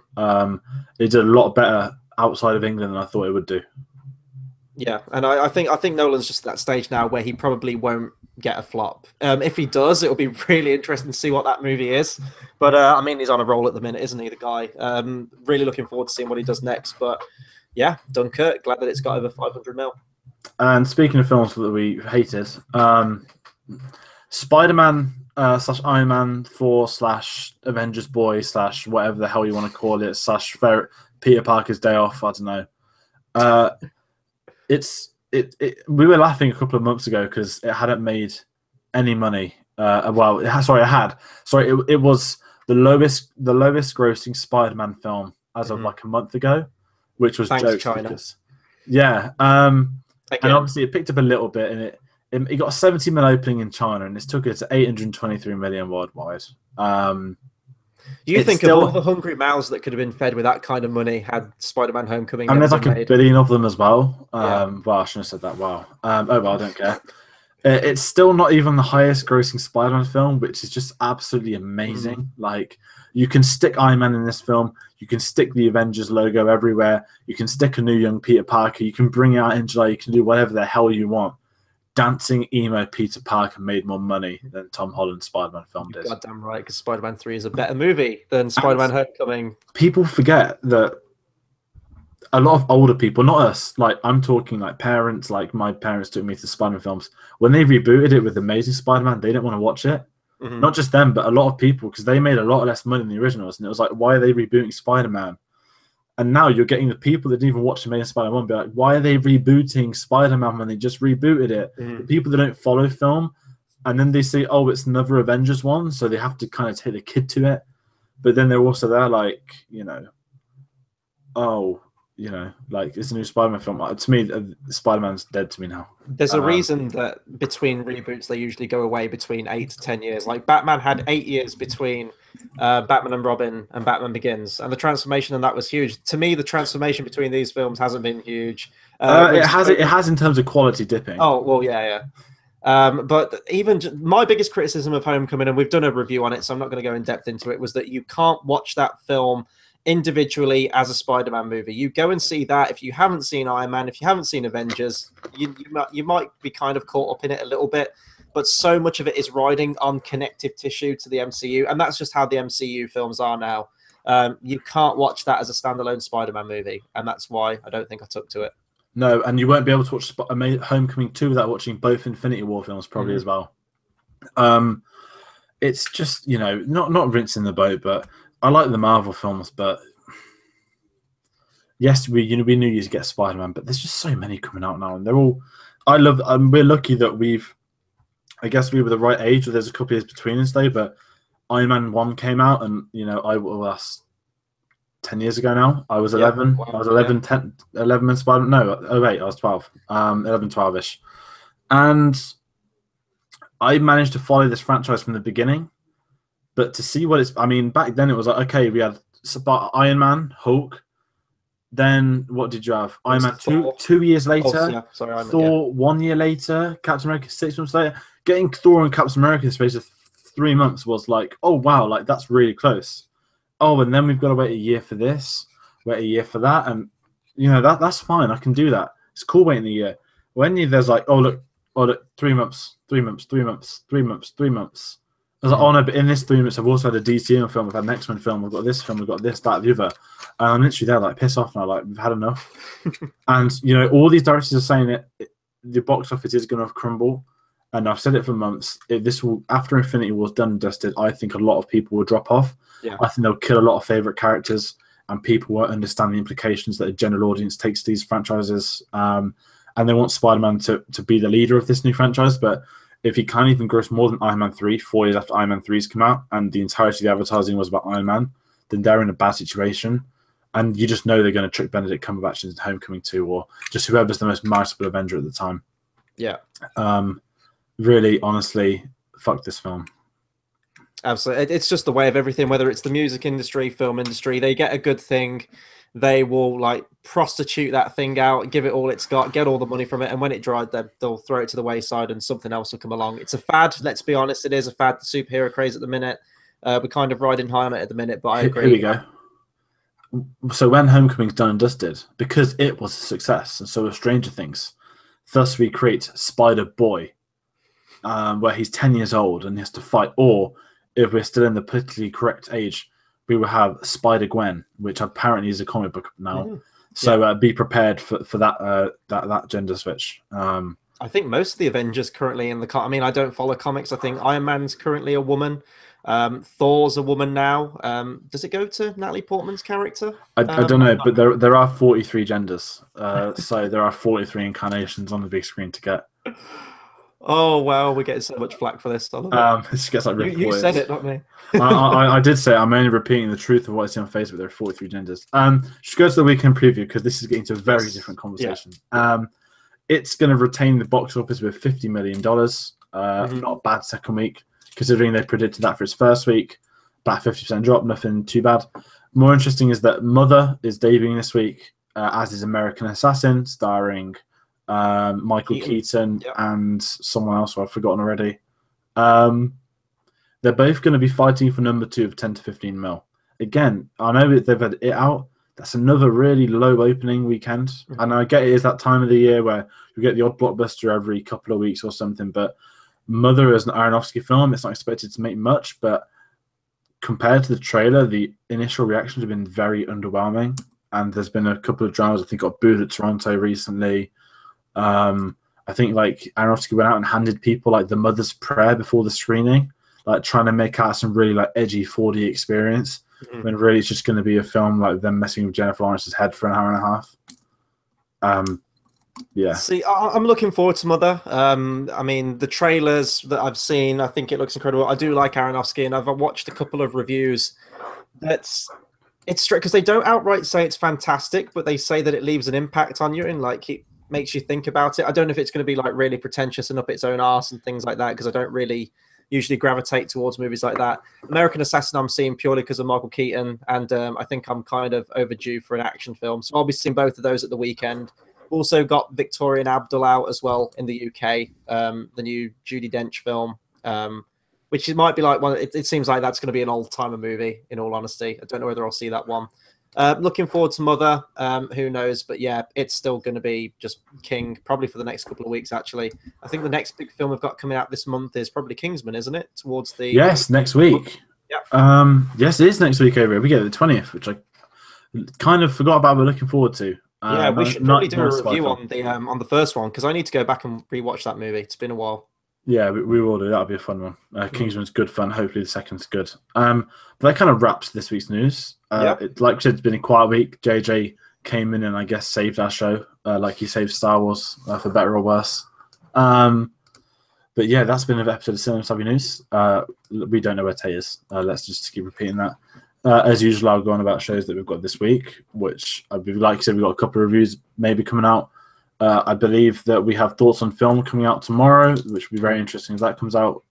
It did a lot better outside of England than I thought it would do. Yeah, and I think Nolan's just at that stage now where he probably won't get a flop. If he does, it'll be really interesting to see what that movie is. But I mean, he's on a roll at the minute, isn't he, the guy? Really looking forward to seeing what he does next. But yeah, Dunkirk, glad that it's got over 500 mil. And speaking of films that we hated, Spider-Man / Iron Man 4 / Avengers Boy / whatever the hell you want to call it / Peter Parker's Day Off. I don't know. We were laughing a couple of months ago because it hadn't made any money. It was the lowest grossing Spider-Man film as of like a month ago, which was jokes. China. Yeah. And obviously it picked up a little bit, and it got a 70 mil opening in China, and it took it to 823 million worldwide. Do you think of all the hungry mouths that could have been fed with that kind of money had Spider-Man Homecoming? And there's like a billion of them as well. Well, I shouldn't have said that. Wow. Oh, well, I don't care. It's still not even the highest grossing Spider-Man film, which is just absolutely amazing. Like, you can stick Iron Man in this film. You can stick the Avengers logo everywhere. You can stick a new young Peter Parker. You can bring out Angela. You can do whatever the hell you want. Dancing emo Peter Parker made more money than Tom Holland's Spider-Man film did. Goddamn right, because Spider-Man 3 is a better movie than Spider-Man Homecoming. People forget that a lot of older people, not us, like I'm talking like parents, like my parents took me to Spider-Man films. When they rebooted it with Amazing Spider-Man, they didn't want to watch it. Not just them, but a lot of people, because they made a lot less money than the originals. And it was like, why are they rebooting Spider-Man? And now you're getting the people that didn't even watch Amazing Spider-Man be like, why are they rebooting Spider-Man when they just rebooted it? The people that don't follow film, and then they say, oh, it's another Avengers one, so they have to kind of take the kid to it. But then they're also there like, you know, oh, you know, like it's a new Spider-Man film. To me, Spider-Man's dead to me now. There's a reason that between reboots, they usually go away between 8 to 10 years. Like Batman had 8 years between Batman and Robin and Batman Begins, and the transformation and that was huge. To me, the transformation between these films hasn't been huge. It has in terms of quality dipping. Oh well, yeah. But even my biggest criticism of Homecoming, and we've done a review on it, so I'm not going to go in depth into it, was that you can't watch that film individually as a Spider-Man movie. You go and see that. If you haven't seen Iron Man, if you haven't seen Avengers, you might be kind of caught up in it a little bit. But so much of it is riding on connective tissue to the MCU, and that's just how the MCU films are now. You can't watch that as a standalone Spider-Man movie, and that's why I don't think I took to it. No, and you won't be able to watch Homecoming 2 without watching both Infinity War films probably as well. It's just, you know, not rinsing the boat, but I like the Marvel films, but yes, we knew you'd get Spider-Man, but there's just so many coming out now, and they're all. We're lucky that I guess we were the right age. There's a couple years between us though, but Iron Man 1 came out, and you know, that's 10 years ago now. I was 11. Wow, I was 11, 10, 11 when Spider-Man. No, 08. I was 12. 11, 12ish, and I managed to follow this franchise from the beginning. But to see what it's, I mean, back then it was like, okay, we had Iron Man, Hulk. Then what did you have? Iron Man 2 years later. Thor 1 year later. Captain America 6 months later. Getting Thor and Captain America in the space of 3 months was like, oh wow, like that's really close. Oh, and then we've got to wait a year for this, wait a year for that, and you know that's fine. I can do that. It's cool waiting a year. When there's like, oh look, 3 months, 3 months, 3 months, 3 months, 3 months. I was like, oh no, but in this 3 months, I've also had a DCU film, we've had an X-Men film, we've got this film, we've got this, that, the other. And I'm literally there, like, piss off now, like, we've had enough. And, you know, all these directors are saying the box office is going to crumble. And I've said it for months. This will, after Infinity War's done and dusted, I think a lot of people will drop off. Yeah. I think they'll kill a lot of favourite characters, and people won't understand the implications that a general audience takes these franchises. and they want Spider-Man to be the leader of this new franchise. But if he can't even gross more than Iron Man 3 4 years after Iron Man 3's come out, and the entirety of the advertising was about Iron Man, then they're in a bad situation. And you just know they're going to trick Benedict Cumberbatch into Homecoming 2, or just whoever's the most marketable Avenger at the time. Yeah. Really, honestly, fuck this film. Absolutely. It's just the way of everything, whether it's the music industry, film industry. They get a good thing, they will like prostitute that thing out, give it all it's got, get all the money from it, and when it dried, they'll throw it to the wayside and something else will come along. It's a fad, let's be honest. It is a fad, the superhero craze at the minute. We're kind of riding high on it at the minute, but I agree. Here we go. So when Homecoming's done and dusted, because it was a success, and so was Stranger Things, thus we create Spider-Boy, where he's 10 years old and he has to fight. Or if we're still in the politically correct age, we will have Spider-Gwen, which apparently is a comic book now. Mm-hmm. So be prepared for that gender switch. I think most of the Avengers currently in the I mean, I don't follow comics. I think Iron Man's currently a woman. Thor's a woman now. Does it go to Natalie Portman's character? I don't know, but there are 43 genders. So there are 43 incarnations on the big screen to get. Oh, wow, we're getting so much flack for this. This gets like you said it, not me. I did say it. I'm only repeating the truth of what I see on Facebook. There are 43 genders. Just go to the weekend preview, because this is getting to a very different conversation. Yeah. It's going to retain the box office with $50 million. Not a bad second week, considering they predicted that for its first week. About 50% drop, nothing too bad. More interesting is that Mother is debuting this week, as is American Assassin, starring Michael Keaton and someone else who I've forgotten already. They're both going to be fighting for number 2 of 10 to 15 mil. Again, I know they've had It Out. That's another really low opening weekend. And I get it is that time of the year where you get the odd blockbuster every couple of weeks or something. But Mother is an Aronofsky film. It's not expected to make much. But compared to the trailer, the initial reactions have been very underwhelming. And there's been a couple of dramas. I think got booed at Toronto recently. I think like Aronofsky went out and handed people like The Mother's Prayer before the screening, like trying to make out some really like edgy 4D experience. When really it's just going to be a film like them messing with Jennifer Lawrence's head for an hour and a half. Yeah. See, I'm looking forward to Mother. I mean, the trailers that I've seen, I think it looks incredible. I do like Aronofsky, and I've watched a couple of reviews. It's straight because they don't outright say it's fantastic, but they say that it leaves an impact on you and like it makes you think about it. I don't know if it's going to be like really pretentious and up its own arse and things like that, because I don't really usually gravitate towards movies like that. American Assassin I'm seeing purely because of Michael Keaton, and I think I'm kind of overdue for an action film. So I'll be seeing both of those at the weekend. Also got Victoria and Abdul out as well in the UK, the new Judi Dench film, which it might be like one. It seems like that's going to be an old-timer movie, in all honesty. I don't know whether I'll see that one. Looking forward to Mother. Who knows? But yeah, it's still going to be just king, probably for the next couple of weeks, actually. I think the next big film we've got coming out this month is probably Kingsman, isn't it? Towards the... Yes, next week. Yeah. Yes, it is next week over here. We get the 20th, which I kind of forgot about, but looking forward to. Yeah, we should probably do a review on the first one, because I need to go back and rewatch that movie. It's been a while. Yeah, we will do. That'll be a fun one. Kingsman's good fun. Hopefully the second's good. But that kind of wraps this week's news. Like I said, it's been a quiet week. JJ came in and I guess saved our show, like he saved Star Wars, for better or worse. But yeah, that's been an episode of Cinema Savvy News. We don't know where Tay is. Let's just keep repeating that. As usual, I'll go on about shows that we've got this week, which, like I said, we've got a couple of reviews maybe coming out. I believe that we have Thoughts on Film coming out tomorrow, which will be very interesting as that comes out.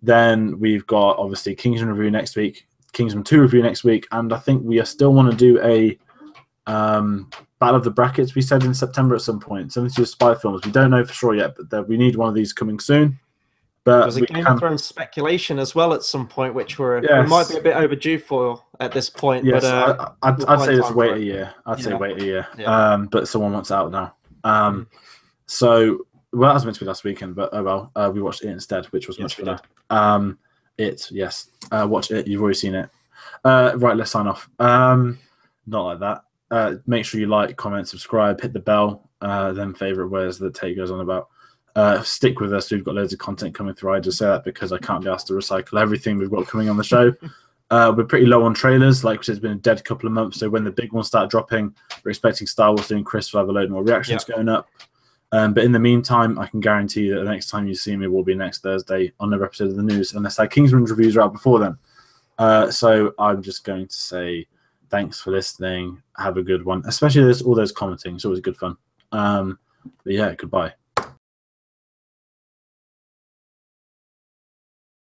Then we've got, obviously, Kingsman review next week, Kingsman 2 review next week, and I think we still want to do a Battle of the Brackets, we said in September at some point. Something to do with spy films. We don't know for sure yet, but we need one of these coming soon. But there's a Game of Thrones speculation as well at some point, which we might be a bit overdue for at this point. Yes, but I'd say just wait a year. Say wait a year. Yeah. But someone wants out now. So, well, that was meant to be last weekend, but oh well. We watched it instead, which was much funner. Watch it. You've already seen it. Right, let's sign off. Not like that. Make sure you like, comment, subscribe, hit the bell. Them favourite words that Tate goes on about. Stick with us. We've got loads of content coming through. I just say that because I can't be asked to recycle everything we've got coming on the show. We're pretty low on trailers. Like I said, it's been a dead couple of months. So when the big ones start dropping, we're expecting Star Wars and Chris will have a load more reactions going up. But in the meantime, I can guarantee that the next time you see me will be next Thursday on another episode of the news, unless our Kingsman's reviews are out before then. So I'm just going to say thanks for listening. Have a good one, especially all those commenting. It's always good fun. But yeah, goodbye.